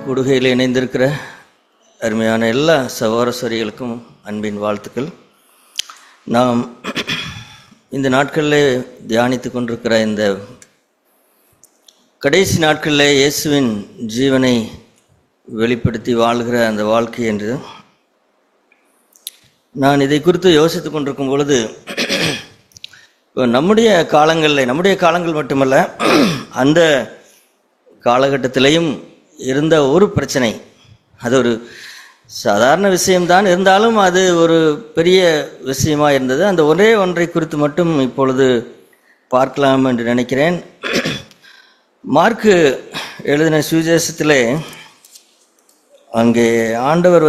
கூடுகையில் இணைந்திருக்கிற அருமையான எல்லா சகோதரர்களுக்கும் அன்பின் வாழ்த்துக்கள். நாம் இந்த நாட்களில் தியானித்து கொண்டிருக்கிற இந்த கடைசி நாட்களில் இயேசுவின் ஜீவனை வெளிப்படுத்தி வாழ்கிற அந்த வாழ்க்கை என்று நான் இதை குறித்து யோசித்து கொண்டிருக்கும் பொழுது, நம்முடைய காலங்கள் மட்டுமல்ல, அந்த காலகட்டத்திலையும் இருந்த ஒரு பிரச்சனை, அது ஒரு சாதாரண விஷயம்தான், இருந்தாலும் அது ஒரு பெரிய விஷயமா இருந்தது. அந்த ஒரே ஒன்றை குறித்து மட்டும் இப்பொழுது பார்க்கலாம் என்று நினைக்கிறேன். மார்க்கு எழுதின சுவிசேஷத்திலே அங்கே ஆண்டவர்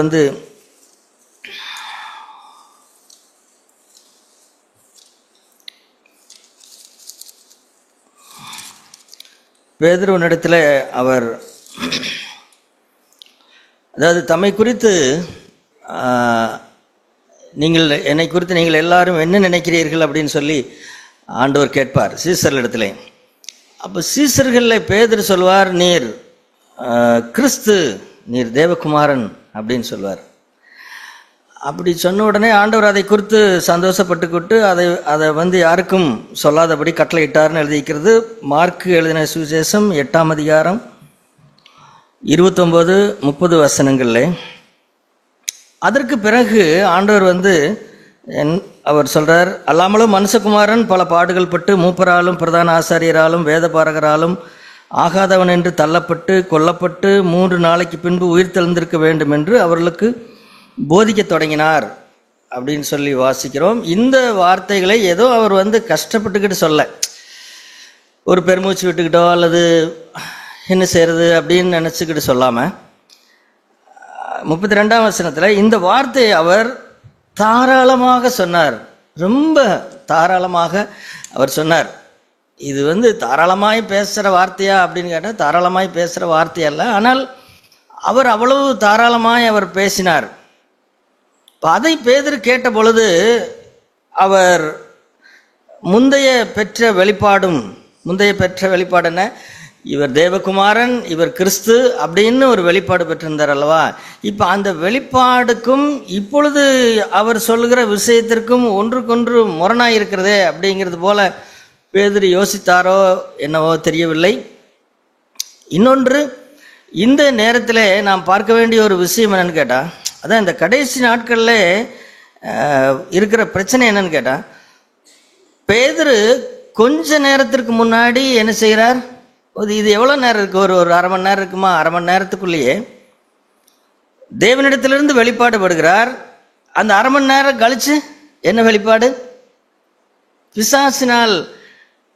பேதுருவினிடத்தில் அவர் அதாவது தம்மை குறித்து என்னை குறித்து நீங்கள் எல்லாரும் என்ன நினைக்கிறீர்கள் அப்படின்னு சொல்லி ஆண்டவர் கேட்பார் சீசர்களிடத்திலே. அப்போ சீசர்களில் பேதுரு சொல்வார், நீர் கிறிஸ்து, நீர் தேவகுமாரன் அப்படின்னு சொல்வார். அப்படி சொன்ன உடனே ஆண்டவர் அதை குறித்து சந்தோஷப்பட்டுக்கிட்டு அதை யாருக்கும் சொல்லாதபடி கட்டளையிட்டார்னு எழுதியிருக்கிறது. மார்க்கு எழுதின சுவிசேஷம் 8ஆம் அதிகாரம் 29-30 வசனங்களில். அதற்கு பிறகு ஆண்டவர் அவர் சொல்றார், அல்லாமலும் மனுஷகுமாரன் பல பாடுகள் பட்டு மூப்பராலும் பிரதான ஆசாரியராலும் வேதபாரகராலும் ஆகாதவன் என்று தள்ளப்பட்டு கொல்லப்பட்டு 3 நாளைக்கு பின்பு உயிர் தெழுந்திருக்க வேண்டும் என்று அவர்களுக்கு போதிக்க தொடங்கினார் அப்படின்னு சொல்லி வாசிக்கிறோம். இந்த வார்த்தைகளை ஏதோ அவர் கஷ்டப்பட்டுக்கிட்டு சொல்ல, ஒரு பெருமூச்சு விட்டுக்கிட்டோ அல்லது என்ன செய்யறது அப்படின்னு நினச்சிக்கிட்டு சொல்லாமல் 32ஆம் வசனத்தில் இந்த வார்த்தையை அவர் தாராளமாக சொன்னார். ரொம்ப தாராளமாக அவர் சொன்னார். இது தாராளமாய் பேசுகிற வார்த்தையா அப்படின்னு கேட்டால் தாராளமாய் பேசுகிற வார்த்தையல்ல, ஆனால் அவர் அவ்வளவு தாராளமாய் அவர் பேசினார். அதை பேதுரு கேட்ட பொழுது அவர் முந்தைய பெற்ற வெளிப்பாடு என்ன, இவர் தேவகுமாரன், இவர் கிறிஸ்து அப்படின்னு ஒரு வெளிப்பாடு பெற்றிருந்தார் அல்லவா. இப்போ அந்த வெளிப்பாடுக்கும் இப்பொழுது அவர் சொல்லுகிற விஷயத்திற்கும் ஒன்றுக்கொன்று முரணாய் இருக்கிறதே அப்படிங்கிறது போல பேதுரு யோசித்தாரோ என்னவோ தெரியவில்லை. இன்னொன்று, இந்த நேரத்தில் நாம் பார்க்க வேண்டிய ஒரு விஷயம் என்னன்னு கேட்டால், அதான் இந்த கடைசி நாட்களில் இருக்கிற பிரச்சனை என்னன்னு கேட்டால், பேதுரு கொஞ்ச நேரத்திற்கு முன்னாடி என்ன செய்கிறார், இது எவ்வளோ நேரம் இருக்குது, ஒரு அரை மணி நேரம் இருக்குமா, அரை மணி நேரத்துக்குள்ளேயே தேவனிடத்திலிருந்து வெளிப்பாடு படுகிறார். அந்த அரை மணி நேரம் கழிச்சு என்ன வெளிப்பாடு,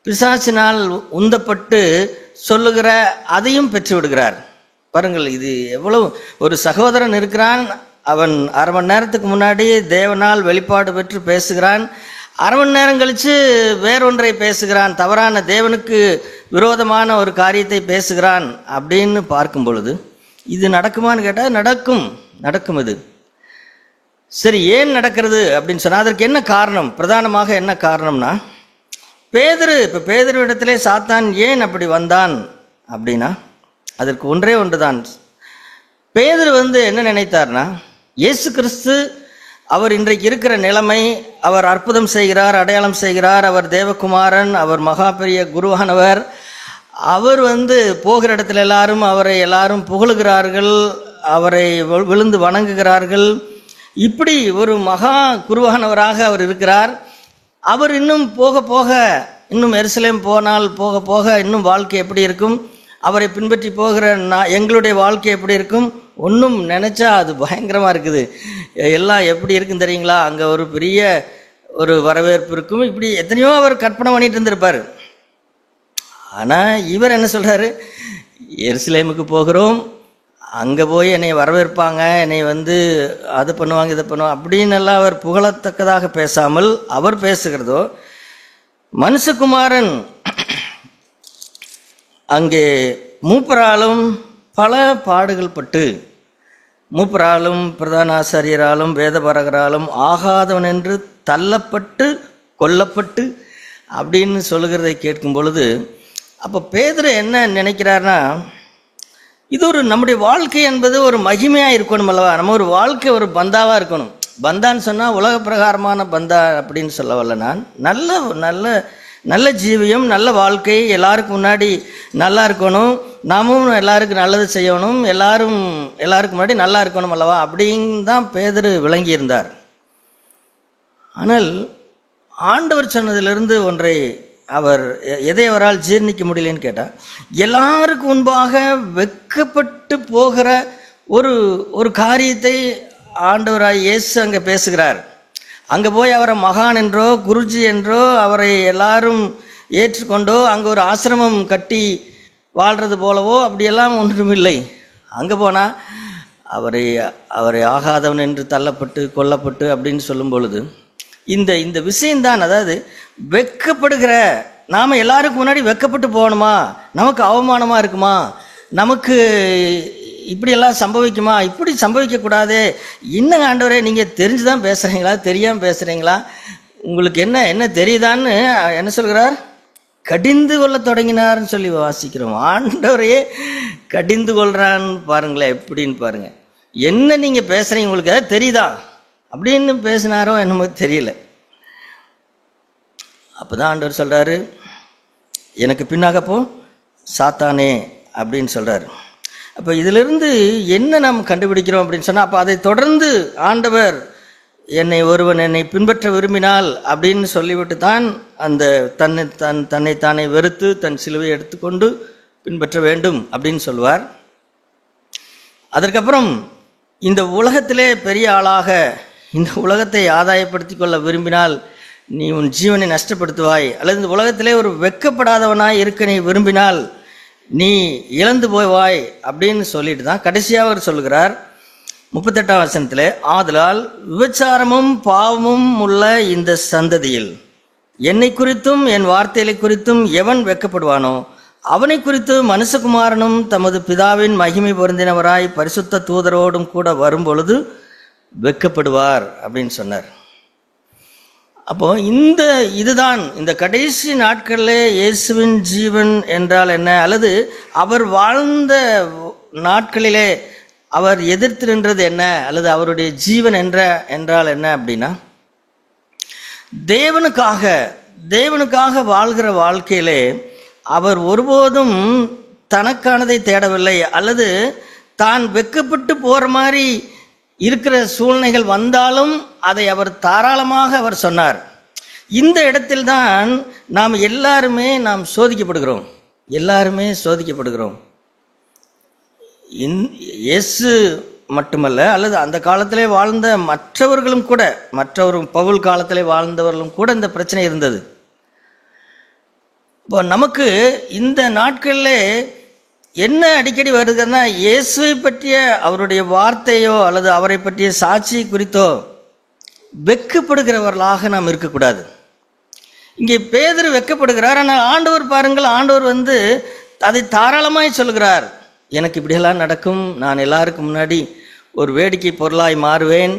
பிசாசினால் உந்தப்பட்டு சொல்லுகிற அதையும் பெற்று விடுகிறார். பாருங்கள், இது எவ்வளவு, ஒரு சகோதரன் இருக்கிறான், அவன் அரை மணி நேரத்துக்கு முன்னாடி தேவனால் வெளிப்பாடு பெற்று பேசுகிறான், அரை மணி நேரம் கழித்து வேறொன்றை பேசுகிறான், தவறான தேவனுக்கு விரோதமான ஒரு காரியத்தை பேசுகிறான் அப்படின்னு பார்க்கும் பொழுது இது நடக்குமான்னு கேட்டால் நடக்கும். இது சரி, ஏன் நடக்கிறது அப்படின்னு சொன்னால் அதற்கு என்ன காரணம், பிரதானமாக என்ன காரணம்னா, இப்போ பேதுருவிடத்திலே சாத்தான் ஏன் அப்படி வந்தான் அப்படின்னா அதற்கு ஒன்றே ஒன்றுதான். பேதுரு என்ன நினைத்தார்னா, இயேசு கிறிஸ்து அவர் இன்றைக்கு இருக்கிற நிலைமை, அவர் அற்புதம் செய்கிறார், அடையாளம் செய்கிறார், அவர் தேவகுமாரன், அவர் மகா பெரிய குருவானவர், அவர் போகிற இடத்துல எல்லாரும் புகழுகிறார்கள், அவரை விழுந்து வணங்குகிறார்கள். இப்படி ஒரு மகா குருவானவராக அவர் இருக்கிறார். அவர் இன்னும் இன்னும் எருசலேம் போக போக இன்னும் வாழ்க்கை எப்படி இருக்கும், அவரை பின்பற்றி போகிற எங்களுடைய வாழ்க்கை எப்படி இருக்கும், ஒன்றும் நினச்சா அது பயங்கரமாக இருக்குது. எல்லாம் எப்படி இருக்குன்னு தெரியுங்களா, அங்கே ஒரு பெரிய ஒரு வரவேற்பு இருக்கும், இப்படி எத்தனையோ அவர் கற்பனை பண்ணிட்டு இருந்திருப்பார். ஆனால் இவர் என்ன சொல்கிறாரு, எருசலேமுக்கு போகிறோம், அங்கே போய் என்னை வரவேற்பாங்க, என்னை அது பண்ணுவாங்க இதை பண்ணுவாங்க அப்படின்னு எல்லாம் அவர் புகழத்தக்கதாக பேசாமல் அவர் பேசுகிறதோ, மனுஷகுமாரன் அங்கே மூப்பராலும் பல பாடுகள் பட்டு, மூப்பராலும் பிரதான ஆசாரியராலும் வேதபாரகராலும் ஆகாதவன் என்று தள்ளப்பட்டு கொல்லப்பட்டு அப்படின்னு சொல்லுகிறதை கேட்கும் பொழுது, அப்போ பேதுரு என்ன நினைக்கிறார்னா, இது ஒரு நம்முடைய வாழ்க்கை என்பது ஒரு மகிமையா இருக்கணும் அல்லவா? நம்ம ஒரு வாழ்க்கை ஒரு பந்தாவா இருக்கணும். பந்தான்னு சொன்னா உலக பிரகாரமான பந்தா அப்படின்னு சொல்ல வரல நான். நல்ல நல்ல நல்ல ஜீவியம், நல்ல வாழ்க்கை, எல்லாருக்கும் முன்னாடி நல்லா இருக்கணும், நாமும் எல்லாருக்கும் நல்லது செய்யணும், எல்லாருக்கும் முன்னாடி நல்லா இருக்கணும் அல்லவா? அப்படின்னு தான் பேதுரு விளங்கி இருந்தார். ஆனால் ஆண்டவர் சொன்னதிலிருந்து ஒன்றை அவர் எதை அவரால் ஜீர்ணிக்க முடியலன்னு கேட்டால், எல்லாருக்கும் முன்பாக வெட்கப்பட்டு போகிற ஒரு காரியத்தை ஆண்டவராய் இயேசு அங்கே பேசுகிறார். அங்கே போய் அவரை மகான் என்றோ குருஜி என்றோ அவரை எல்லாரும் ஏற்றுக்கொண்டோ அங்கே ஒரு ஆசிரமம் கட்டி வாழ்கிறது போலவோ அப்படியெல்லாம் ஒன்றுமில்லை. அங்கே போனால் அவரை ஆகாதவன் என்று தள்ளப்பட்டு கொல்லப்பட்டு அப்படின்னு சொல்லும் பொழுது இந்த விஷயம்தான், அதாவது வெட்கப்படுகிற, நாம் எல்லாருக்கும் முன்னாடி வெட்கப்பட்டு போகணுமா, நமக்கு அவமானமாக இருக்குமா, நமக்கு இப்படியெல்லாம் சம்பவிக்குமா, இப்படி சம்பவிக்கக்கூடாதே, இன்னும் ஆண்டவரே நீங்கள் தெரிஞ்சு தான் பேசுகிறீங்களா தெரியாமல் பேசுகிறீங்களா, உங்களுக்கு என்ன தெரியுதான்னு என்ன சொல்கிறார், கடிந்து கொள்ள தொடங்கினார்னு சொல்லி வாசிக்கிறோம். ஆண்டவரையே கடிந்து கொள்றான்னு பாருங்களேன், எப்படின்னு பாருங்க. என்ன நீங்கள் பேசுகிறீங்க, உங்களுக்கு எதாவது தெரியுதா அப்படின்னு பேசினாரோ என்னமோ தெரியல. அப்போதான் ஆண்டவர் சொல்கிறாரு, எனக்கு பின்னாக போ சாத்தானே அப்படின்னு சொல்கிறாரு. அப்போ இதிலிருந்து என்ன நாம் கண்டுபிடிக்கிறோம் அப்படின்னு சொன்னால், அப்போ அதை தொடர்ந்து ஆண்டவர் ஒருவன் என்னை பின்பற்ற விரும்பினால் அப்படின்னு சொல்லிவிட்டு தான் அந்த தன்னைத்தானே வெறுத்து தன் சிலுவையை எடுத்துக்கொண்டு பின்பற்ற வேண்டும் அப்படின்னு சொல்லுவார். அதற்கப்புறம் இந்த உலகத்திலே பெரிய ஆளாக இந்த உலகத்தை ஆதாயப்படுத்தி கொள்ள விரும்பினால் நீ உன் ஜீவனை நஷ்டப்படுத்துவாய், அல்லது இந்த உலகத்திலே ஒரு வெட்கப்படாதவனாய் இருக்க நீ விரும்பினால் நீ இழந்து போவாய் அப்படின்னு சொல்லிட்டு தான் கடைசியாக அவர் சொல்கிறார் 38ஆம் வசனத்தில், ஆதலால் விபச்சாரமும் பாவமும் உள்ள இந்த சந்ததியில் என்னை குறித்தும் என் வார்த்தைகளை குறித்தும் எவன் வெட்கப்படுவானோ அவனை குறித்து மனுஷகுமாரனும் தமது பிதாவின் மகிமை பொருந்தினவராய் பரிசுத்த தூதரோடும் கூட வரும்பொழுது வெட்கப்படுவார் அப்படின்னு சொன்னார். அப்போ இதுதான் இந்த கடைசி நாட்களிலே இயேசுவின் ஜீவன் என்றால் என்ன, அல்லது அவர் வாழ்ந்த நாட்களிலே அவர் எதிர்த்து நின்றது என்ன, அல்லது அவருடைய ஜீவன் என்றால் என்ன அப்படின்னா, தேவனுக்காக வாழ்கிற வாழ்க்கையிலே அவர் ஒருபோதும் தனக்கானதை தேடவில்லை, அல்லது தான் வெட்கப்பட்டு போற மாதிரி இருக்கிற சூழ்நிலைகள் வந்தாலும் அதை அவர் தாராளமாக அவர் சொன்னார். இந்த இடத்தில்தான் நாம் எல்லாருமே சோதிக்கப்படுகிறோம். இயேசு மட்டுமல்ல, அல்லது அந்த காலத்திலே வாழ்ந்த மற்றவரும் பவுல் காலத்திலே வாழ்ந்தவர்களும் கூட இந்த பிரச்சனை இருந்தது. இப்போ நமக்கு இந்த நாட்களிலே என்ன அடிக்கடி வருதுன்னா, இயேசுவை பற்றிய அவருடைய வார்த்தையோ அல்லது அவரை பற்றிய சாட்சி குறித்தோ வெட்கப்படுகிறவர்களாக நாம் இருக்கக்கூடாது. இங்கே பேதுரு வெட்கப்படுகிறார். ஆனால் ஆண்டவர் பாருங்கள், ஆண்டவர் அதை தாராளமாய் சொல்கிறார். எனக்கு இப்படியெல்லாம் நடக்கும், நான் எல்லாருக்கும் முன்னாடி ஒரு வேடிக்கை பொருளாய் மாறுவேன்,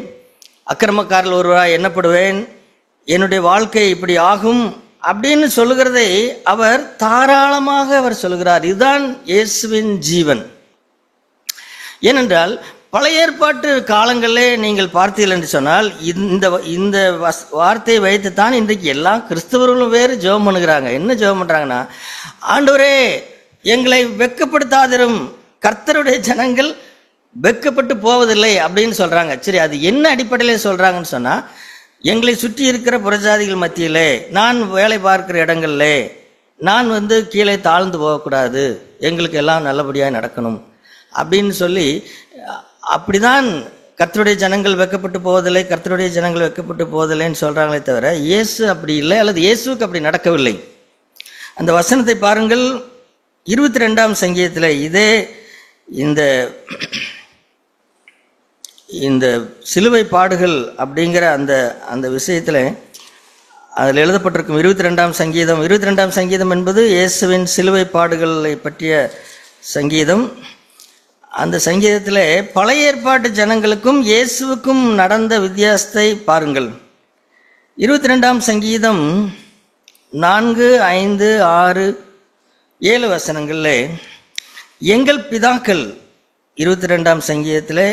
அக்கிரமக்காரர்கள் ஒருவராய் எண்ணப்படுவேன், என்னுடைய வாழ்க்கை இப்படி ஆகும் அப்படின்னு சொல்லுகிறதை அவர் தாராளமாக அவர் சொல்கிறார். இதுதான் இயேசுவின் ஜீவன். ஏனென்றால் பழைய ஏற்பாட்டு காலங்களிலே நீங்கள் பார்த்தீர்கள் என்று சொன்னால் இந்த வார்த்தையை வைத்துத்தான் இன்றைக்கு எல்லா கிறிஸ்தவர்களும் வேறு ஜெபம் பண்ணுகிறாங்க. என்ன ஜெபம் பண்றாங்கன்னா, ஆண்டவரே எங்களை வெட்கப்படுத்தாதிரும், கர்த்தருடைய ஜனங்கள் வெட்கப்பட்டு போவதில்லை அப்படின்னு சொல்றாங்க. சரி, அது என்ன அடிப்படையில் சொல்றாங்கன்னு சொன்னா, எங்களை சுற்றி இருக்கிற புறஜாதிகள் மத்தியிலே, நான் வேலை பார்க்கிற இடங்கள்ல நான் கீழே தாழ்ந்து போகக்கூடாது, எங்களுக்கு எல்லாம் நல்லபடியாக நடக்கணும் அப்படின்னு சொல்லி, அப்படிதான் கர்த்தருடைய ஜனங்கள் வெட்கப்பட்டு போவதில்லைன்னு சொல்றாங்களே தவிர இயேசு அப்படி இல்லை, அல்லது இயேசுக்கு அப்படி நடக்கவில்லை. அந்த வசனத்தை பாருங்கள், 22ஆம் சங்கீதத்தில் இதே இந்த சிலுவை பாடுகள் அப்படிங்கிற அந்த விஷயத்தில் அதில் எழுதப்பட்டிருக்கும் 22ஆம் சங்கீதம் என்பது இயேசுவின் சிலுவை பாடுகளை பற்றிய சங்கீதம். அந்த சங்கீதத்தில் பழைய ஏற்பாட்டு ஜனங்களுக்கும் இயேசுவுக்கும் நடந்த வித்தியாசத்தை பாருங்கள். 22ஆம் சங்கீதம் 4, 5, 6, 7 வசனங்களில், எங்கள் பிதாக்கள் 22ஆம் சங்கீதத்திலே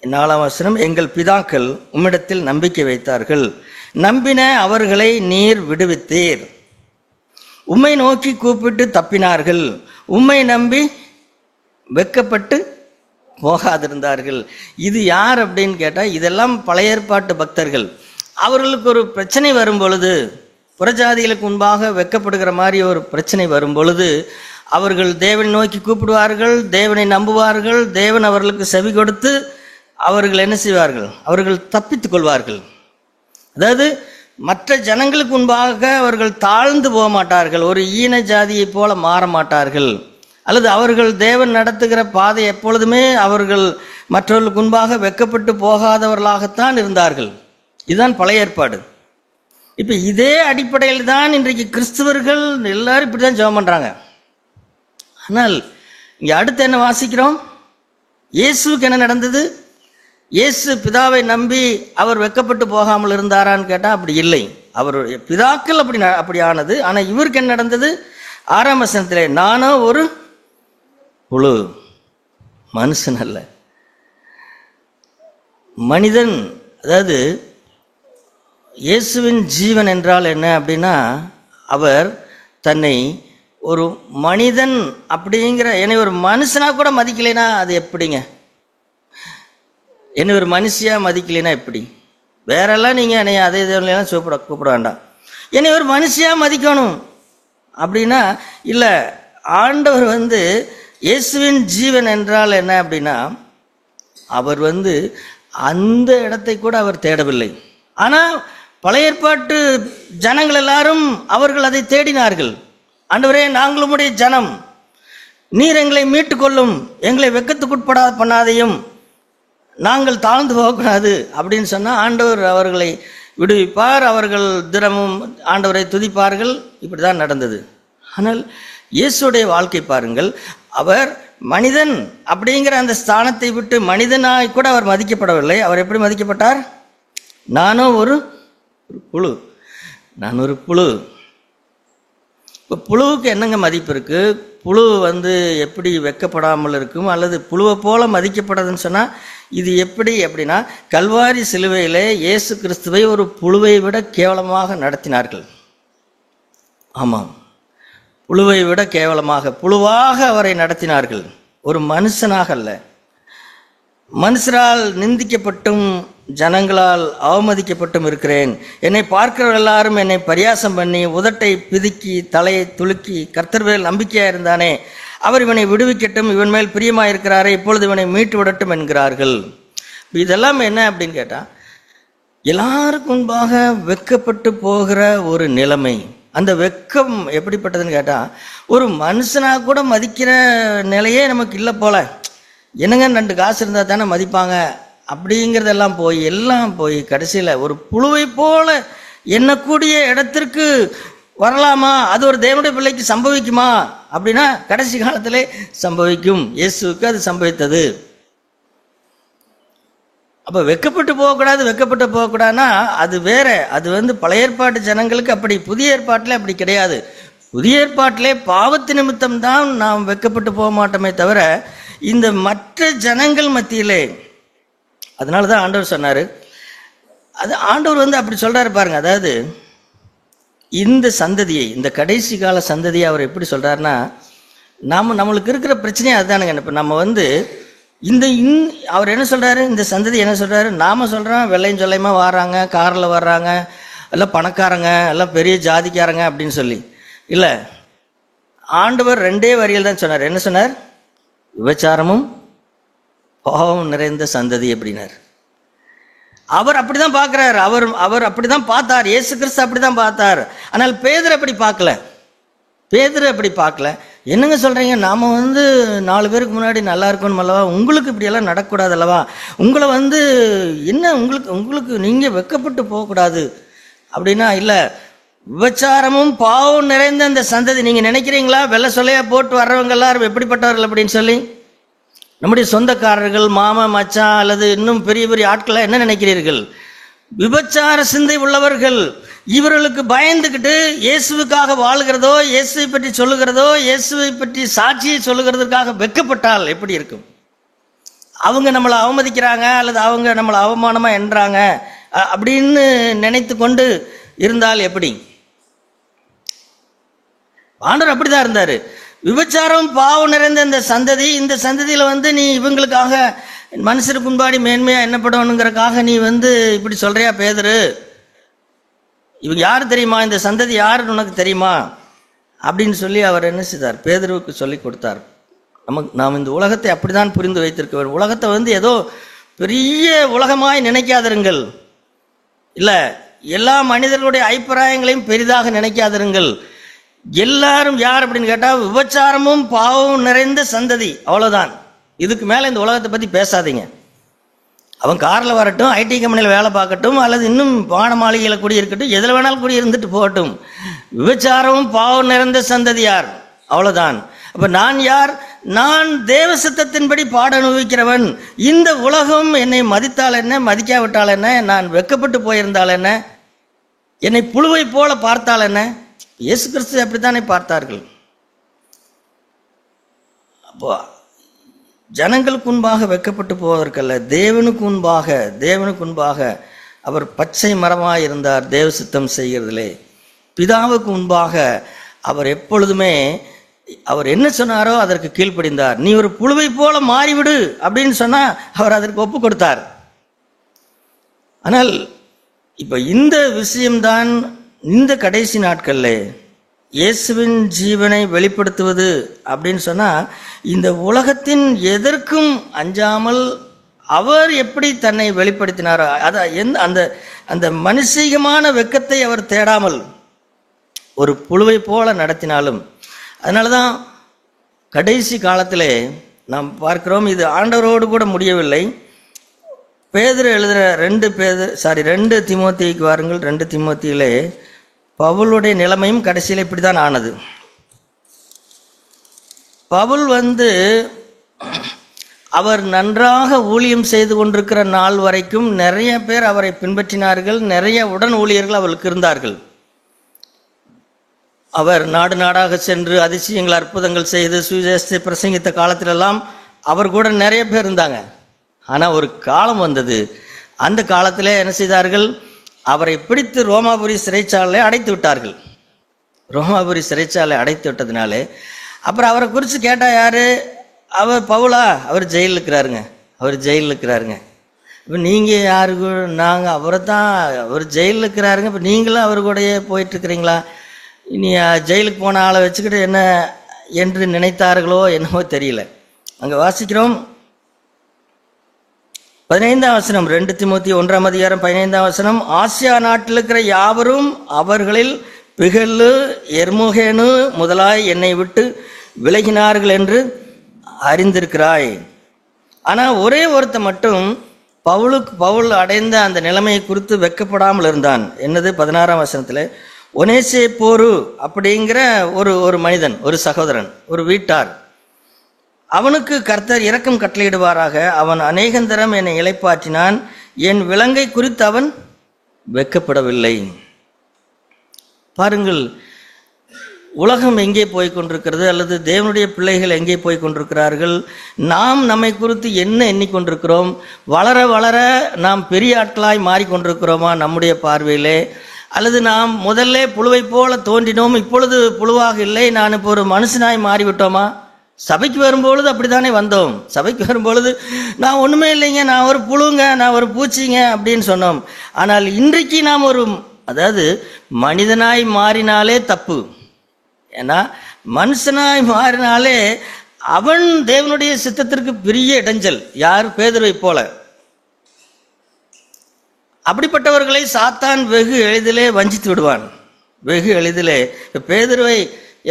4ஆம் வசனம், எங்கள் பிதாக்கள் உம்மிடத்தில் நம்பிக்கை வைத்தார்கள், நம்பின அவர்களை நீர் விடுவித்தீர், உம்மை நோக்கி கூப்பிட்டு தப்பினார்கள், உம்மை நம்பி வெக்கப்பட்டு போகாதிருந்தார்கள். இது யார் அப்படின்னு கேட்டால், இதெல்லாம் பழைய ஏற்பாட்டு பக்தர்கள். அவர்களுக்கு ஒரு பிரச்சனை வரும் பொழுது, புறஜாதிகளுக்கு முன்பாக வெக்கப்படுகிற மாதிரி ஒரு பிரச்சனை வரும் பொழுது அவர்கள் தேவனை நோக்கி கூப்பிடுவார்கள், தேவனை நம்புவார்கள், தேவன் அவர்களுக்கு செவி கொடுத்து அவர்கள் என்ன செய்வார்கள், அவர்கள் தப்பித்துக் கொள்வார்கள். அதாவது மற்ற ஜனங்களுக்கு முன்பாக அவர்கள் தாழ்ந்து போக மாட்டார்கள், ஒரு ஈன ஜாதியை போல மாற மாட்டார்கள், அல்லது அவர்கள் தேவன் நடத்துகிற பாதை எப்பொழுதுமே அவர்கள் மற்றவர்களுக்கு முன்பாக வெக்கப்பட்டு போகாதவர்களாகத்தான் இருந்தார்கள். இதுதான் பழைய ஏற்பாடு. இப்போ இதே அடிப்படையில் தான் இன்றைக்கு கிறிஸ்தவர்கள் எல்லாரும் இப்படி தான் ஜெபம் பண்ணுறாங்க. ஆனால் இங்கே அடுத்து என்ன வாசிக்கிறோம்? இயேசுக்கு என்ன நடந்தது? இயேசு பிதாவை நம்பி அவர் வெக்கப்பட்டு போகாமல் இருந்தாரான்னு கேட்டால் அப்படி இல்லை. அவருடைய பிதாக்கள் அப்படி ஆனது. ஆனால் இவருக்கு என்ன நடந்தது? 6ஆம் வசனத்திலே, நானோ ஒரு புழு, மனுஷன் அல்ல, மனிதன். அதாவது இயேசுவின் ஜீவன் என்றால் என்ன அப்படின்னா, அவர் தன்னை ஒரு மனிதன் அப்படிங்கிற, என்னை ஒரு மனுஷனா கூட மதிக்கலைன்னா அது எப்படிங்க? என்னை ஒரு மனுஷியாக மதிக்கலைன்னா எப்படி? வேறெல்லாம் நீங்கள் என்னை அதே இதெல்லாம் கூப்பிட வேண்டாம், என்னை ஒரு மனுஷியாக மதிக்கணும் அப்படின்னா இல்லை. ஆண்டவர் இயேசுவின் ஜீவன் என்றால் என்ன அப்படின்னா, அவர் அந்த இடத்தை கூட அவர் தேடவில்லை. ஆனால் பழைய ஏற்பாட்டு ஜனங்கள் எல்லாரும் அவர்கள் அதை தேடினார்கள். ஆண்டவரே, நாங்கள் உம்முடைய ஜனம், நீர் எங்களை மீட்டுக்கொள்ளும், எங்களை வெக்கத்துக்குட்படா பண்ணாதையும், நாங்கள் தாழ்ந்து போகக்கூடாது அப்படின்னு சொன்னால் ஆண்டவர் அவர்களை விடுவிப்பார். அவர்கள் தினமும் ஆண்டவரை துதிப்பார்கள். இப்படி தான் நடந்தது. ஆனால் இயேசுடைய வாழ்க்கை பாருங்கள். அவர் மனிதன் அப்படிங்கிற அந்த ஸ்தானத்தை விட்டு மனிதனாய் கூட அவர் மதிக்கப்படவில்லை. அவர் எப்படி மதிக்கப்பட்டார்? நானும் ஒரு புழு, நான் ஒரு புழு. இப்போ புழுவுக்கு என்னங்க மதிப்பு இருக்கு? புழு எப்படி வெக்கப்படாமல் இருக்கும், அல்லது புழுவை போல மதிக்கப்படுதுன்னு சொன்னால் இது எப்படி அப்படின்னா, கல்வாரி சிலுவையிலே இயேசு கிறிஸ்துவை ஒரு புழுவை விட கேவலமாக நடத்தினார்கள். ஆமாம், புழுவை விட கேவலமாக, புழுவாக அவரை நடத்தினார்கள். ஒரு மனுஷனாக அல்ல. மனுஷரால் நிந்திக்கப்பட்டும் ஜனங்களால் அவமதிக்கப்பட்டும் இருக்கிறேன். என்னை பார்க்கிறவர்கள் எல்லாரும் என்னை பரியாசம் பண்ணி உதட்டை பிதுக்கி தலையை துலுக்கி, கர்த்தர் மேல் நம்பிக்கையாக இருந்தானே, அவர் இவனை விடுவிக்கட்டும், இவன் மேல் பிரியமாக இருக்கிறாரே, இப்பொழுது இவனை மீட்டு விடட்டும் என்கிறார்கள். இதெல்லாம் என்ன அப்படின்னு கேட்டால், எல்லாருக்கும் முன்பாக வெக்கப்பட்டு போகிற ஒரு நிலைமை. அந்த வெக்கம் எப்படிப்பட்டதுன்னு கேட்டால், ஒரு மனுஷனாக கூட மதிக்கிற நிலையே நமக்கு இல்லை போல. என்னங்க 2 காசு இருந்தால் தானே மதிப்பாங்க அப்படிங்கிறதெல்லாம் போய் எல்லாம் போய் கடைசியில் ஒரு புழுவை போல எண்ணக்கூடிய இடத்திற்கு வரலாமா? அது ஒரு தேவனுடைய பிள்ளைக்கு சம்பவிக்குமா அப்படின்னா கடைசி காலத்திலே சம்பவிக்கும். இயேசுவுக்கு அது சம்பவித்தது. அப்போ வெக்கப்பட்டு போகக்கூடாதுன்னா அது வேற. அது பழைய ஏற்பாட்டு ஜனங்களுக்கு அப்படி, புதிய ஏற்பாட்டில் அப்படி கிடையாது. புதிய ஏற்பாட்டிலே பாவத்து நிமித்தம் தான் நாம் வெக்கப்பட்டு போக மாட்டோமே தவிர இந்த மற்ற ஜனங்கள் மத்தியிலே. அதனால தான் ஆண்டவர் சொன்னார். அது ஆண்டவர் அப்படி சொல்கிறாரு பாருங்க. அதாவது இந்த சந்ததியை, இந்த கடைசி கால சந்ததியை அவர் எப்படி சொல்கிறாருன்னா, நம்மளுக்கு இருக்கிற பிரச்சனையே அதுதானுங்க. இப்போ நம்ம அவர் என்ன சொல்கிறாரு, இந்த சந்ததி என்ன சொல்கிறாரு, நாம் சொல்கிறோம் வெள்ளையும் சொல்லையுமா வர்றாங்க, காரில் வர்றாங்க, எல்லாம் பணக்காரங்க, எல்லாம் பெரிய ஜாதிக்காரங்க அப்படின்னு சொல்லி. இல்லை, ஆண்டவர் 2 வரியில் தான் சொன்னார். என்ன சொன்னார்? விபச்சாரமும் பாவம் நிறைந்த சந்ததி அப்படின்னார். அவர் அப்படிதான் பார்க்கிறார். அவர் அப்படிதான் பார்த்தார். இயேசு கிறிஸ்து அப்படிதான் பார்த்தார். ஆனால் பேதுரு அப்படி பார்க்கல. என்னங்க சொல்றீங்க, நாம 4 பேருக்கு முன்னாடி நல்லா இருக்கணும் அல்லவா, உங்களுக்கு இப்படியெல்லாம் நடக்கக்கூடாது அல்லவா, உங்களை என்ன உங்களுக்கு நீங்க வெக்கப்பட்டு போகக்கூடாது அப்படின்னா, இல்லை, விபச்சாரமும் பாவம் நிறைந்த அந்த சந்ததி. நீங்க நினைக்கிறீங்களா வெள்ளை சொல்லையா போட்டு வர்றவங்க எல்லாரும் எப்படிப்பட்டவர்கள் அப்படின்னு சொல்லி? நம்முடைய சொந்தக்காரர்கள், மாமா, மச்சான் அல்லது இன்னும் பெரிய பெரிய ஆட்களை என்ன நினைக்கிறீர்கள்? விபச்சார சிந்தை உள்ளவர்கள், இவர்களுக்கு பயந்துக்கிட்டு இயேசுவுக்காக வாழ்கிறதோ, இயேசுவை பற்றி சொல்லுகிறதோ, இயேசுவை பற்றி சாட்சியை சொல்லுகிறதுக்காக வெட்கப்பட்டால் எப்படி இருக்கும்? அவங்க நம்மளை அவமதிக்கிறாங்க அல்லது அவங்க நம்மளை அவமானமாக என்றாங்க அப்படின்னு நினைத்து கொண்டு இருந்தால் எப்படி? ஆண்டவர் அப்படிதான் இருந்தார். விபச்சாரம் பாவம் நிறைந்த இந்த சந்ததி, இந்த சந்ததியில் நீ இவங்களுக்காக மனுஷருக்கு முன்பாடி மேன்மையாக என்னப்படணுங்கிறக்காக நீ இப்படி சொல்கிறியா பேதுரு? இவங்க யார் தெரியுமா? இந்த சந்ததி யாருன்னு உனக்கு தெரியுமா அப்படின்னு சொல்லி அவர் என்ன செய்தார்? பேதுருவுக்கு சொல்லி கொடுத்தார். நாம் இந்த உலகத்தை அப்படிதான் புரிந்து வைத்திருக்க வேண்டும். உலகத்தை ஏதோ பெரிய உலகமாய் நினைக்காதிருங்கள். இல்லை, எல்லா மனிதர்களுடைய அபிப்பிராயங்களையும் பெரிதாக நினைக்காதிருங்கள். எல்லாரும் யார் அப்படின்னு கேட்டால் விபச்சாரமும் பாவமும் நிறைந்த சந்ததி, அவ்வளோதான். இதுக்கு மேலே இந்த உலகத்தை பற்றி பேசாதீங்க. அவன் காரில் வரட்டும், ஐடி கம்பெனியில் வேலை பார்க்கட்டும், அல்லது இன்னும் வான மாளிகையில் கூடி இருக்கட்டும், எதில் வேணாலும் கூடி இருந்துட்டு போகட்டும், விபச்சாரமும் பாவம் நிறைந்த சந்ததி யார், அவ்வளோதான். அப்போ நான் யார்? நான் தேவ சித்தத்தின்படி பாட அனுபவிக்கிறவன். இந்த உலகம் என்னை மதித்தால் என்ன, மதிக்காவிட்டால் என்ன, நான் வெட்கப்பட்டு போயிருந்தால் என்ன, என்னை புழுவை போல பார்த்தால் என்ன? இயேசு கிறிஸ்து அப்படித்தானே பார்த்தார்கள். அப்போ ஜனங்களுக்கு முன்பாக வெட்கப்பட்டு போவதற்கல்ல, தேவனுக்கு முன்பாக அவர் பச்சை மரமாக இருந்தார். தேவ சித்தம் செய்கிறதிலே பிதாவுக்கு முன்பாக அவர் எப்பொழுதுமே அவர் என்ன சொன்னாரோ அதற்கு கீழ்ப்படிந்தார். நீ ஒரு புழுவை போல மாறிவிடு அப்படின்னு சொன்னா அவர் அதற்கு ஒப்பு கொடுத்தார். ஆனால் இப்ப இந்த விஷயம்தான் இந்த கடைசி நாட்கள்ல இயேசுவின் ஜீவனை வெளிப்படுத்துவது அப்படின்னு சொன்னா, இந்த உலகத்தின் எதற்கும் அஞ்சாமல் அவர் எப்படி தன்னை வெளிப்படுத்தினாரோ, அந்த அந்த மனுஷீகமான வெட்கத்தை அவர் தேடாமல் ஒரு புழுவை போல நடத்தினாலும். அதனால தான் கடைசி காலத்திலே நாம் பார்க்கிறோம், இது ஆண்டவரோடு கூட முடியவில்லை. பேதுரு எழுதுகிற 2 தீமோத்தேயுக்கு வாருங்கள். 2 தீமோத்தேயிலே பவுலுடைய நிலைமையும் கடைசியில் இப்படி தான் ஆனது. பவுல் அவர் நன்றாக ஊழியம் செய்து கொண்டிருக்கிற நாள் வரைக்கும் நிறைய பேர் அவரை பின்பற்றினார்கள். நிறைய உடன் ஊழியர்கள் அவருக்கு இருந்தார்கள். அவர் நாடு நாடாக சென்று அதிசயங்கள் அற்புதங்கள் செய்து சுவிசேஷத்தை பிரசங்கித்த காலத்திலெல்லாம் அவர் கூட நிறைய பேர் இருந்தாங்க. ஆனால் ஒரு காலம் வந்தது, அந்த காலத்தில் என்ன செய்தார்கள்? அவரை பிடித்து ரோமாபுரி சிறைச்சாலை அடைத்து விட்டார்கள். ரோமாபுரி சிறைச்சாலை அடைத்து விட்டதுனாலே அப்புறம் அவரை குறித்து கேட்டால் யார்? அவர் பவுலா? அவர் ஜெயிலில் இருக்கிறாருங்க. இப்போ நீங்கள் யாருக்கு? நாங்கள் அவரை தான், அவர் ஜெயிலில் இருக்கிறாருங்க. இப்போ நீங்களும் அவர் கூடயே போயிட்டுருக்கிறீங்களா? இனி ஜெயிலுக்கு போன ஆளை வச்சுக்கிட்டு என்ன என்று நினைத்தார்களோ என்னவோ தெரியல. அங்கே வாசிக்கிறோம் 15ஆம் வசனம், 2 தீமோத்தேயு 1ஆம் அதிகாரம் 15ஆம் வசனம். ஆசியா நாட்டில் இருக்கிற யாவரும் அவர்களில் பிகல்லு எர்முகேனு முதலாய் என்னை விட்டு விலகினார்கள் என்று அறிந்திருக்கிறாய். ஆனால் ஒரே ஒருத்த மட்டும் பவுல் அடைந்த அந்த நிலைமையை குறித்து வெட்கப்படாமல் இருந்தான். என்னது? 16ஆம் வசனத்தில் ஒனேசிப்போரு அப்படிங்கிற ஒரு மனிதன், ஒரு சகோதரன், ஒரு வீட்டார், அவனுக்கு கர்த்தர் இரக்கம் கட்டளையிடுவாராக. அவன் அநேகந்தரம் என்னை இளைப்பாற்றினான். என் விலங்கை குறித்து அவன் வெட்கப்படவில்லை. பாருங்கள், உலகம் எங்கே போய் கொண்டிருக்கிறது, அல்லது தேவனுடைய பிள்ளைகள் எங்கே போய் கொண்டிருக்கிறார்கள்? நாம் நம்மை குறித்து என்ன எண்ணிக்கொண்டிருக்கிறோம்? வளர வளர நாம் பெரிய ஆட்களாய் மாறிக்கொண்டிருக்கிறோமா நம்முடைய பார்வையிலே? அல்லது நாம் முதல்ல புழுவை போல தோன்றினோம், இப்பொழுது புழுவாக இல்லை, நான் இப்போ ஒரு மனுஷனாய் மாறிவிட்டோமா? சபைக்கு வரும்பொழுது அப்படித்தானே வந்தோம். சபைக்கு வரும்பொழுது நான் ஒன்றுமே இல்லைங்க, நான் ஒரு புழுங்க, நான் ஒரு பூச்சிங்க அப்படின்னு சொன்னோம். ஆனால் இன்றைக்கு நாம் அதாவது மனிதனாய் மாறினாலே தப்பு. ஏன்னா மனுஷனாய் மாறினாலே அவன் தேவனுடைய சித்தத்திற்கு பெரிய இடைஞ்சல். யார்? பேதுருவை போல. அப்படிப்பட்டவர்களை சாத்தான் வெகு எளிதிலே வஞ்சித்து விடுவான். வெகு எளிதிலே. பேதுருவை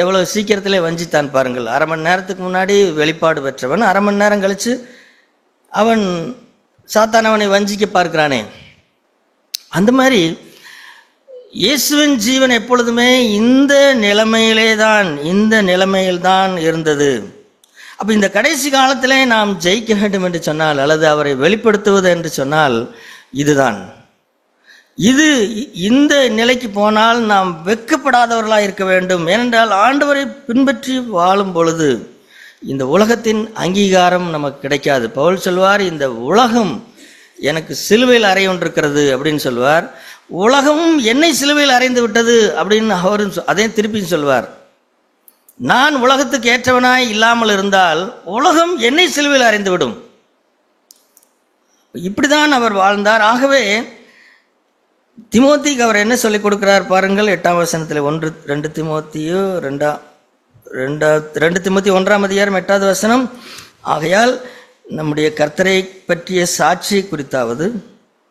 எவ்வளவு சீக்கிரத்திலே வஞ்சித்தான் பாருங்கள். 1/2 மணி நேரத்துக்கு முன்னாடி வெளிப்பாடு பெற்றவன், 1/2 மணி நேரம் கழிச்சு அவன் சாத்தான் அவனை வஞ்சிக்க பார்க்கிறானே. அந்த மாதிரி இயேசுவின் ஜீவன் எப்பொழுதுமே இந்த நிலைமையில்தான் இருந்தது. அப்போ இந்த கடைசி காலத்திலே நாம் ஜெயிக்க வேண்டும் என்று சொன்னால், அல்லது அவரை வெளிப்படுத்துவது என்று சொன்னால் இதுதான். இது இந்த நிலைக்கு போனால் நாம் வெட்கப்படாதவர்களாக இருக்க வேண்டும். ஏனென்றால் ஆண்டவரை பின்பற்றி வாழும் பொழுது இந்த உலகத்தின் அங்கீகாரம் நமக்கு கிடைக்காது. பவுல் சொல்வார், இந்த உலகம் எனக்கு சிலுவையில் அறையொன்றிருக்கிறது அப்படின்னு சொல்வார். உலகமும் என்னை சிலுவையில் அறைந்து விட்டது அப்படின்னு அவரும் அதே திருப்பி சொல்வார். நான் உலகத்துக்கு ஏற்றவனாய் இல்லாமல் இருந்தால் உலகம் என்னை சிலுவையில் அறைந்து விடும். இப்படிதான் அவர் வாழ்ந்தார். ஆகவே திமோத்திக்கு அவர் என்ன சொல்லிக் கொடுக்கிறார் பாருங்கள். 8ஆம் வசனத்தில் 2 திமோத்தியோ 2 திமோத்தி 1ஆம் அதிகாரம் 8வது வசனம். ஆகையால் நம்முடைய கர்த்தரை பற்றிய சாட்சியை குறித்தாவது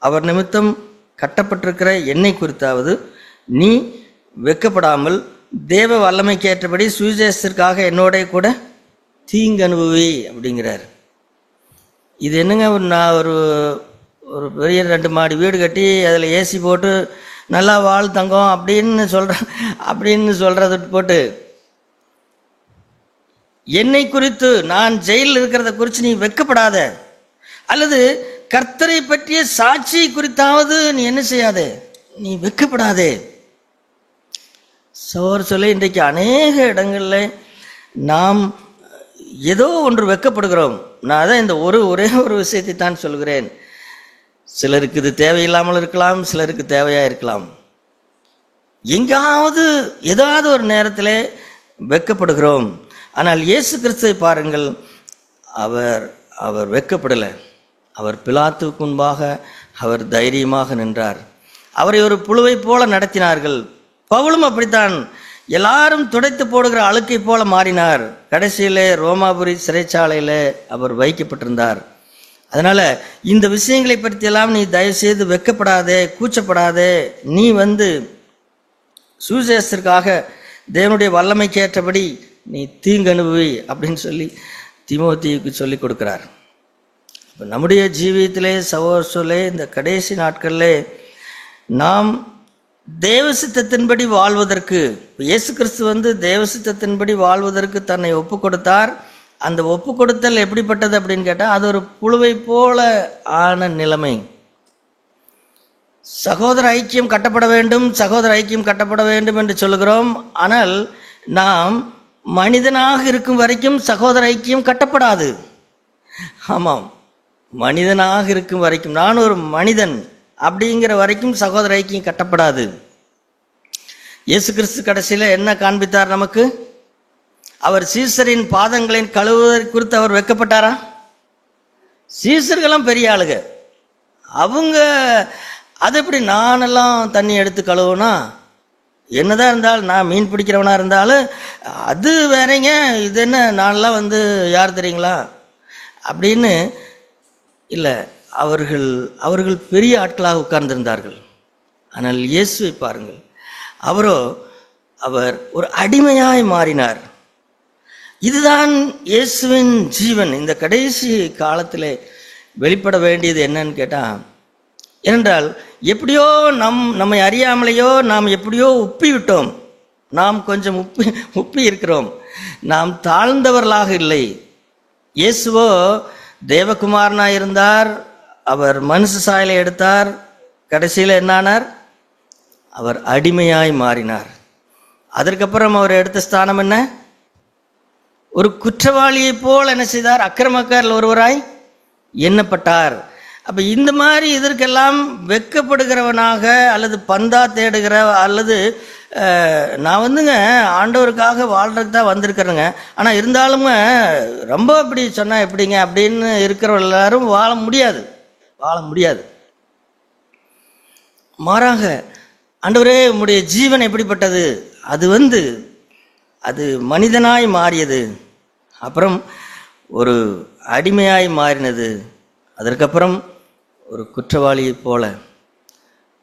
அவர் நிமித்தம் கட்டப்பட்டிருக்கிற எண்ணெய் குறித்தாவது நீ வெட்கப்படாமல் தேவ வல்லமைக்கு ஏற்றபடி சுவிசேஷத்திற்காக என்னோட கூட தீங்கு அனுபவி அப்படிங்கிறார். இது என்னங்க, நான் ஒரு பெரிய 2 மாடி வீடு கட்டி அதில் ஏசி போட்டு நல்லா வாழ் தங்கம் அப்படின்னு சொல்றத போட்டு என்னை குறித்து நான் ஜெயிலில் இருக்கிறத குறித்து நீ வெட்கப்படாத, அல்லது கர்த்தரை பற்றிய சாட்சியை குறித்தாவது நீ என்ன செய்யாதே, நீ வெட்கப்படாதே. சொல்லி இன்றைக்கு அநேக இடங்களில் நாம் ஏதோ ஒன்று வெட்கப்படுகிறோம். நான் அதான் இந்த ஒரே ஒரு விஷயத்தை தான் சொல்கிறேன். சிலருக்கு இது தேவையில்லாமல் இருக்கலாம், சிலருக்கு தேவையாக இருக்கலாம். எங்காவது ஏதாவது ஒரு நேரத்தில் வெட்கப்படுகிறோம். ஆனால் இயேசு கிறிஸ்துவை பாருங்கள், அவர் வெட்கப்படலை. அவர் பிலாத்துக்கு முன்பாக அவர் தைரியமாக நின்றார். அவரை ஒரு புழுவை போல நடத்தினார்கள். பவுலும் அப்படித்தான் எல்லாரும் துடைத்து போடுகிற அழுக்கை போல மாறினார். கடைசியிலே ரோமாபுரி சிறைச்சாலையில் அவர் வைக்கப்பட்டிருந்தார். அதனால இந்த விஷயங்களை பற்றியெல்லாம் நீ தயவு செய்து வெட்கப்படாதே, கூச்சப்படாதே. நீ சுவிசேஷத்திற்காக தேவனுடைய வல்லமைக்கு ஏற்றபடி நீ தீங்கு அனுபவி அப்படின்னு சொல்லி தீமோத்தேயுக்கு சொல்லி கொடுக்கிறார். இப்போ நம்முடைய ஜீவியத்திலே சகோதரர்களே, இந்த கடைசி நாட்களிலே நாம் தேவசித்தத்தின்படி வாழ்வதற்கு, இயேசு கிறிஸ்து தேவசித்தத்தின்படி வாழ்வதற்கு தன்னை ஒப்பு கொடுத்தார். அந்த ஒப்பு கொடுத்தல் எப்படிப்பட்டது அப்படின்னு கேட்டால், அது ஒரு புழுவை போல ஆன நிலைமை. சகோதர ஐக்கியம் கட்டப்பட வேண்டும், சகோதர ஐக்கியம் கட்டப்பட வேண்டும் என்று சொல்லுகிறோம். ஆனால் நாம் மனிதனாக இருக்கும் வரைக்கும் சகோதர ஐக்கியம் கட்டப்படாது. ஆமாம், மனிதனாக இருக்கும் வரைக்கும், நான் ஒரு மனிதன் அப்படிங்கிற வரைக்கும் சகோதர ஐக்கியம் கட்டப்படாது. இயேசு கிறிஸ்து கடைசியில் என்ன காண்பித்தார் நமக்கு? அவர் சீசரின் பாதங்களின் கழுவுவதை குறித்து அவர் வெட்கப்பட்டாரா? சீசர்களும் பெரிய ஆளுங்க, அவங்க அது எப்படி நானெல்லாம் தண்ணி எடுத்து கழுவுனா, என்னதான் இருந்தாலும் நான் மீன் பிடிக்கிறவனா இருந்தாலும் அது வேறங்க, இது என்ன நானெல்லாம் யார் தெரியுங்களா அப்படின்னு இல்லை. அவர்கள் பெரிய ஆட்களாக உட்கார்ந்திருந்தார்கள். ஆனால் இயேசுவை பாருங்கள், அவர் ஒரு அடிமையாய் மாறினார். இதுதான் இயேசுவின் ஜீவன் இந்த கடைசி காலத்தில் வெளிப்பட வேண்டியது என்னன்னு கேட்டால், ஏனென்றால் எப்படியோ நம்மை அறியாமலேயோ நாம் எப்படியோ உப்பி விட்டோம். நாம் கொஞ்சம் உப்பி இருக்கிறோம். நாம் தாழ்ந்தவர்களாக இல்லை. இயேசுவோ தேவகுமாரனாக இருந்தார். அவர் மனுஷ சாயலை எடுத்தார். கடைசியில் என்னானார்? அவர் அடிமையாய் மாறினார். அதற்கப்புறம் அவர் எடுத்த ஸ்தானம் என்ன? ஒரு குற்றவாளியை போல் என்ன செய்தார்? அக்கிரமக்காரில் ஒருவராய் எண்ணப்பட்டார். அப்போ இந்த மாதிரி இதற்கெல்லாம் வெட்கப்படுகிறவனாக அல்லது பந்தா தேடுகிற அல்லது நான் ஆண்டவருக்காக வாழ்றதுக்கு தான் வந்திருக்கிறேங்க, ஆனால் இருந்தாலும் ரொம்ப அப்படி சொன்னால் எப்படிங்க அப்படின்னு இருக்கிற எல்லாரும் வாழ முடியாது. மாறாக, ஆண்டவரே உம்முடைய ஜீவன் எப்படிப்பட்டது? அது மனிதனாய் மாறியது, அப்புறம் ஒரு அடிமையாய் மாறினது, அதற்கப்புறம் ஒரு குற்றவாளியை போல.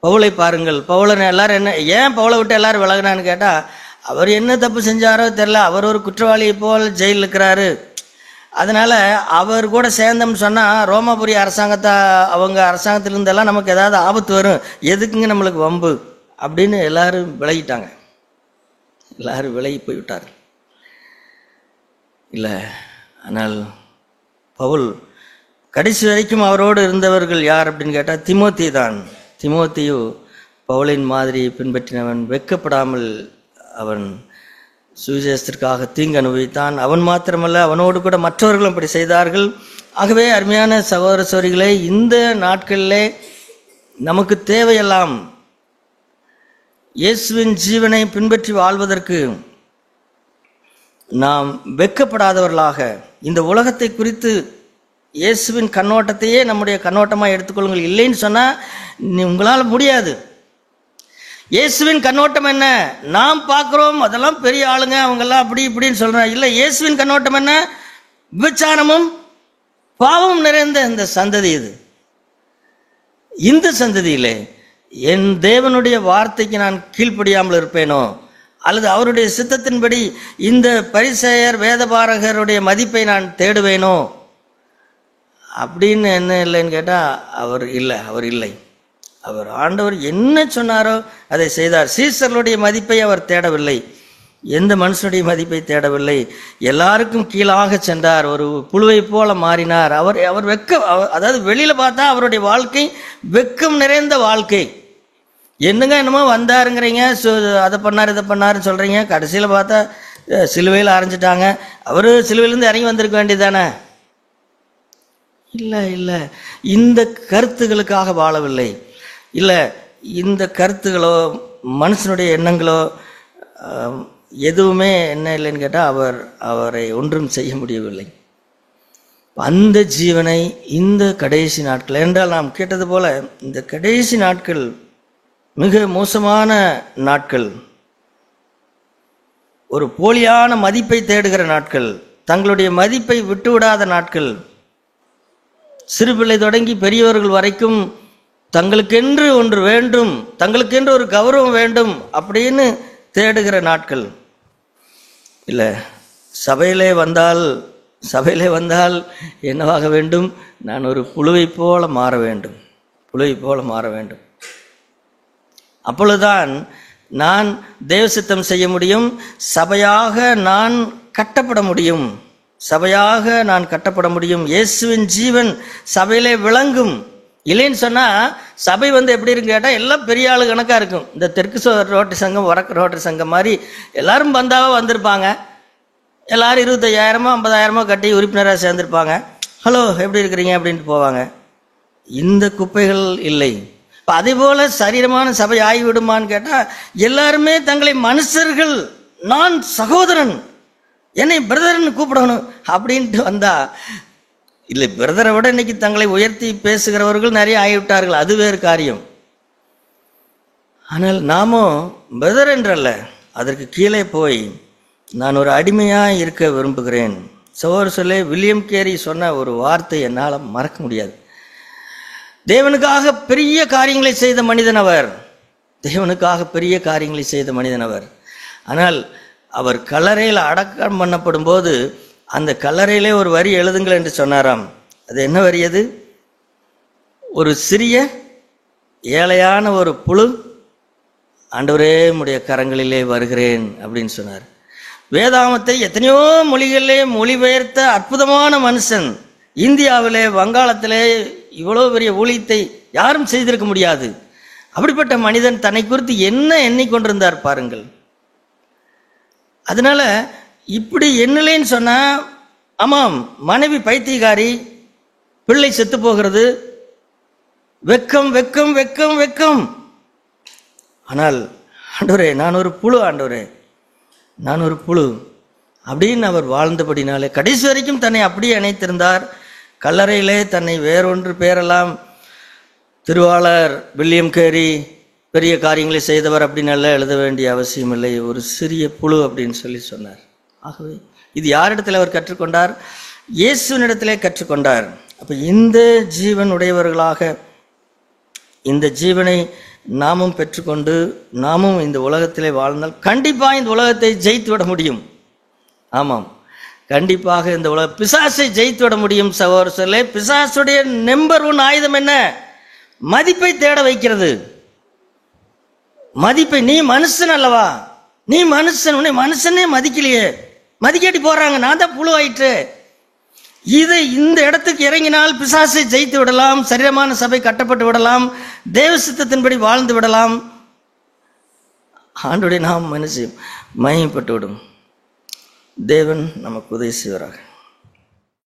பவுலை பாருங்கள். பவுலை எல்லாரும் ஏன் பவுலை விட்டு எல்லாரும் விலகினான்னு கேட்டால், அவர் என்ன தப்பு செஞ்சாரோ தெரில, அவர் ஒரு குற்றவாளியை போல் ஜெயிலில் இருக்கிறாரு. அதனால் அவர் கூட சேர்ந்தோம்னு சொன்னால் ரோமாபுரி அவங்க அரசாங்கத்திலிருந்தெல்லாம் நமக்கு ஏதாவது ஆபத்து வரும், எதுக்குங்க நம்மளுக்கு வம்பு அப்படின்னு எல்லாரும் விலகிட்டாங்க. எல்லாரும் விலகி போய்விட்டார் இல்லை. ஆனால் பவுல் கடைசி வரைக்கும் அவரோடு இருந்தவர்கள் யார் அப்படின்னு கேட்டால் திமோத்தி தான். திமோத்தியு பவுலின் மாதிரியை பின்பற்றினவன் வெட்கப்படாமல் அவன் சுவிசேஷத்திற்காக தீங்கு அனுபவித்தான். அவன் மாத்திரமல்ல, அவனோடு கூட மற்றவர்களும் அப்படி செய்தார்கள். ஆகவே அருமையான சகோதர சகோதரிகளே, இந்த நாட்களிலே நமக்கு தேவையெல்லாம் இயேசுவின் ஜீவனை பின்பற்றி வாழ்வதற்கு நாம் வெட்கப்படாதவர்களாக, இந்த உலகத்தை குறித்து இயேசுவின் கண்ணோட்டத்தையே நம்முடைய கண்ணோட்டமாக எடுத்துக்கொள்ளுங்கள். இல்லைன்னு சொன்னால் உங்களால் முடியாது. இயேசுவின் கண்ணோட்டம் என்ன? நாம் பார்க்குறோம் அதெல்லாம் பெரிய ஆளுங்க, அவங்கெல்லாம் அப்படி இப்படின்னு சொல்கிறோம். இல்லை, இயேசுவின் கண்ணோட்டம் என்ன? விபச்சாரமும் பாவமும் நிறைந்த இந்த சந்ததி இது. இந்த சந்ததியிலே என் தேவனுடைய வார்த்தைக்கு நான் கீழ்ப்படியாமல் இருப்பேனோ, அல்லது அவருடைய சித்தத்தின்படி இந்த பரிசேயர் வேதபாரகருடைய மதிப்பை நான் தேடுவேனோ அப்படின்னு என்ன இல்லைன்னு கேட்டால் அவர் இல்லை. அவர் ஆண்டவர் என்ன சொன்னாரோ அதை செய்தார். சீசர்களுடைய மதிப்பை அவர் தேடவில்லை, எந்த மனுஷனுடைய மதிப்பை தேடவில்லை. எல்லாருக்கும் கீழாக சென்றார், ஒரு புழுவை போல மாறினார். அவர் அதாவது வெளியில் பார்த்தா அவருடைய வாழ்க்கை வெக்கம் நிறைந்த வாழ்க்கை. என்னமோ வந்தாருங்கிறீங்க, அதை பண்ணார் இதை பண்ணாருன்னு சொல்கிறீங்க. கடைசியில் பார்த்தா சிலுவையில் அரைஞ்சிட்டாங்க. அவர் சிலுவையிலேருந்து இறங்கி வந்திருக்க வேண்டியதானே? இல்லை, இந்த கருத்துகளுக்காக வாழவில்லை. இல்லை, இந்த கருத்துகளோ மனுஷனுடைய எண்ணங்களோ எதுவுமே என்ன இல்லைன்னு கேட்டால் அவரை ஒன்றும் செய்ய முடியவில்லை. அந்த ஜீவனை இந்த கடைசி நாட்கள் என்றால் நாம் கேட்டது போல இந்த கடைசி நாட்கள் மிக மோசமான நாட்கள், ஒரு போலியான மதிப்பை தேடுகிற நாட்கள், தங்களுடைய மதிப்பை விட்டுவிடாத நாட்கள், சிறுபிள்ளை தொடங்கி பெரியவர்கள் வரைக்கும் தங்களுக்கென்று ஒன்று வேண்டும், தங்களுக்கென்று ஒரு கௌரவம் வேண்டும் அப்படின்னு தேடுகிற நாட்கள். இல்லை, சபையிலே வந்தால் என்னவாக வேண்டும்? நான் ஒரு புழுவை போல மாற வேண்டும். அப்பொழுதுதான் நான் தேவ சித்தம் செய்ய முடியும், சபையாக நான் கட்டப்பட முடியும். இயேசுவின் ஜீவன் சபையிலே விளங்கும். இல்லைன்னு சொன்னால் சபை எப்படி இருக்குன்னு கேட்டால் எல்லாம் பெரிய ஆளு கணக்காக இருக்கும். இந்த தெற்கு ரோட்டரி சங்கம், வடக்கு ரோட்டரி சங்கம் மாதிரி எல்லாரும் வந்திருப்பாங்க. எல்லாரும் 25,000 50,000 கட்டி உறுப்பினராக சேர்ந்துருப்பாங்க. ஹலோ எப்படி இருக்கிறீங்க அப்படின்ட்டு போவாங்க. இந்த குப்பைகள் இல்லை. இப்போ அதே போல் சரீரமான சபை ஆகிவிடுமான்னு கேட்டால் எல்லாருமே தங்களை மனுஷர்கள், நான் சகோதரன், என்னை பிரதர்ன்னு கூப்பிடணும் அப்படின்ட்டு வந்தா இல்லை. பிரதரை விட இன்னைக்கு தங்களை உயர்த்தி பேசுகிறவர்கள் நிறைய ஆகிவிட்டார்கள், அது வேறு காரியம். ஆனால் நாமும் பிரதர் என்றல்ல, அதற்கு கீழே போய் நான் ஒரு அடிமையாக இருக்க விரும்புகிறேன். சகோதரர்களே, வில்லியம் கேரி சொன்ன ஒரு வார்த்தை என்னால் மறக்க முடியாது. தேவனுக்காக பெரிய காரியங்களை செய்த மனிதன் அவர். ஆனால் அவர் கல்லறையில் அடக்கம் பண்ணப்படும் போது அந்த கல்லறையிலே ஒரு வரி எழுதுங்கள் என்று சொன்னாராம். அது என்ன வரி? அது ஒரு சிறிய ஏழையான ஒரு புழு, ஆண்டவரே உம்முடைய கரங்களிலே வருகிறேன் அப்படின்னு சொன்னார். வேதாகமத்தை எத்தனையோ மொழிகளிலே மொழிபெயர்த்த அற்புதமான மனுஷன். இந்தியாவிலே, வங்காளத்திலே இவ்வளோ பெரிய ஊழியத்தை யாரும் செய்திருக்க முடியாது. அப்படிப்பட்ட மனிதன் தன்னை குறித்து என்ன எண்ணிக்கொண்டிருந்தார் பாருங்கள். அதனால இப்படி எண்ணலைன்னு சொன்னா, ஆமாம், மனைவி பைத்தியக்காரி, பிள்ளை செத்து போகிறது, வெக்கம் வெக்கம் வெக்கம் வெக்கம். ஆனால் ஆண்டவரே நான் ஒரு புழு அப்படின்னு அவர் வாழ்ந்தபடினாலே கடைசி வரைக்கும் தன்னை அப்படியே இணைத்திருந்தார். கல்லறையிலே தன்னை வேறொன்று பேரெல்லாம் திருவாளர் வில்லியம் கேரி பெரிய காரியங்களை செய்தவர் அப்படின்னு எல்லாம் எழுத வேண்டிய அவசியம் இல்லை, ஒரு சிறிய புழு அப்படின்னு சொன்னார். ஆகவே இது யாரிடத்தில் அவர் கற்றுக்கொண்டார்? இயேசுவினிடத்திலே கற்றுக்கொண்டார். அப்போ இந்த ஜீவன் உடையவர்களாக இந்த ஜீவனை நாமும் பெற்றுக்கொண்டு நாமும் இந்த உலகத்திலே வாழ்ந்தால் கண்டிப்பாக இந்த உலகத்தை ஜெயித்து விட முடியும். ஆமாம், கண்டிப்பாக இந்த பிசாசை ஜெயித்து விட முடியும். சகோதரர்களே, பிசாசுடைய நம்பர் 1 ஆயுதம் என்ன? மதிப்பை தேட வைக்கிறது. மதிப்பை, நீ மனுஷன் அல்லவா, நீ மனுஷன், உன்னை மனுஷனே மதிக்கலையே, மதிக்காட்டி போறாங்க, நான் தான் புழு ஆயிற்று. இதை இந்த இடத்துக்கு இறங்கினால் பிசாசை ஜெயித்து விடலாம், சரீரமான சபை கட்டப்பட்டு விடலாம், தேவ சித்தத்தின்படி வாழ்ந்து விடலாம், ஆண்டவருடைய நாம் மனுஷன் மகிமைப்பட்டு விடும். தேவன் நமக்கு உதவி செய்வாராக.